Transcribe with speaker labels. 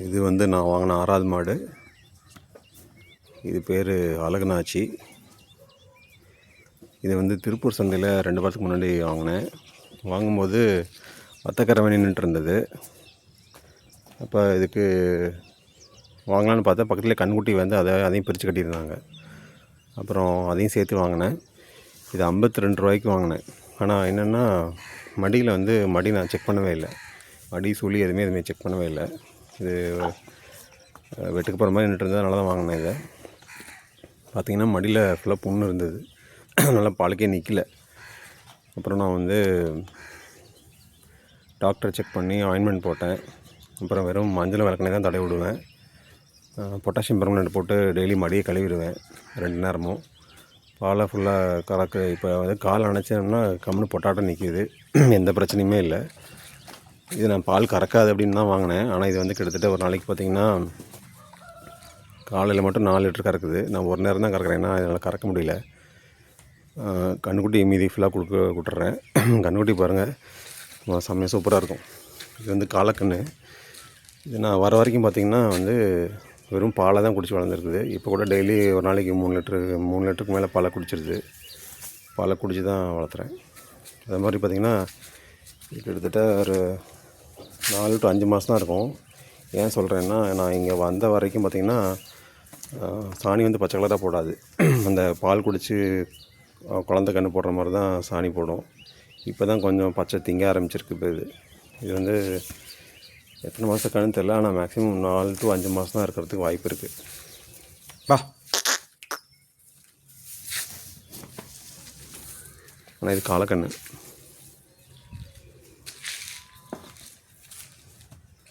Speaker 1: இது வந்து நான் வாங்கின 6வது மாடு. இது பேர் அழகுநாச்சி. இது வந்து திருப்பூர் சந்தையில் 2 வாரத்துக்கு முன்னாடி வாங்கினேன். வாங்கும்போது வத்தக்கரை நின்றுட்டு இருந்தது. அப்போ இதுக்கு வாங்கலான்னு பார்த்தா பக்கத்துலேயே கண்ணுக்குட்டி வந்து அதையும் பிரித்து கட்டியிருந்தாங்க. அப்புறம் அதையும் சேர்த்து வாங்கினேன். இது 52 ரூபாய்க்கு வாங்கினேன். ஆனால் என்னென்னா மடியில் வந்து மடி நான் செக் பண்ணவே இல்லை. மடி சுழி எதுவுமே செக் பண்ணவே இல்லை. இது வெட்டுக்கு போகிற மாதிரி நின்றுட்டு இருந்ததுனால தான் வாங்கினேன். இதை பார்த்திங்கன்னா மடியில் ஃபுல்லாக புண்ணு இருந்தது. நல்லா பாலுக்கே நிற்கல. அப்புறம் நான் வந்து டாக்டரை செக் பண்ணி ஆயின்மெண்ட் போட்டேன். அப்புறம் வெறும் மஞ்சள் விளக்கெண்ணெய் தான் தடவி விடுவேன். பொட்டாசியம் பெர்மனேட் போட்டு டெய்லி மடியை கழுவிடுவேன் 2 நேரமும். பாலை ஃபுல்லாக கறக்க இப்போ வந்து கால் அணைச்சோம்னா கம்முன்னு பொட்டாட்டம் நிற்கிது. எந்த பிரச்சனையுமே இல்லை. இது நான் பால் கறக்காது அப்படின்னு தான் வாங்கினேன். ஆனால் இது வந்து கிட்டத்தட்ட ஒரு நாளைக்கு பார்த்திங்கன்னா காலையில் மட்டும் 4 லிட்டர் கறக்குது. நான் ஒரு நேரம் தான் கறக்கிறேன். ஏன்னா அதனால் கறக்க முடியல. கன்றுக்குட்டி மீதி ஃபுல்லாக கொடுத்துட்றேன். கன்றுக்குட்டி பாருங்கள், செம்மையாக சூப்பராக இருக்கும். இது வந்து காலக்கன்று. இது நான் வர வரைக்கும் பார்த்திங்கன்னா வந்து வெறும் பாலை தான் குடிச்சு வளர்ந்துருக்குது. இப்போ கூட டெய்லி ஒரு நாளைக்கு 3 லிட்டருக்கு மேலே பாலை குடிச்சிருது. பாலை குடிச்சு தான் வளர்த்துறேன். அது மாதிரி பார்த்திங்கன்னா கிட்டத்தட்ட ஒரு 4 to 5 மாதம் தான் இருக்கும். ஏன் சொல்கிறேன்னா, நான் இங்கே வந்த வரைக்கும் பார்த்திங்கன்னா சாணி வந்து பச்சை கலராக போடாது. அந்த பால் குடித்து குழந்த கன்று போடுற மாதிரி தான் சாணி போடும். இப்போ தான் கொஞ்சம் பச்சை திங்க ஆரம்பிச்சிருக்கு. இப்போ இது வந்து எத்தனை மாதம் கன்னு தெரில. ஆனால் மேக்ஸிமம் 4 to 5 மாதம் தான் இருக்கிறதுக்கு வாய்ப்பு இருக்குது. ஆனால் இது காலக்கன்று.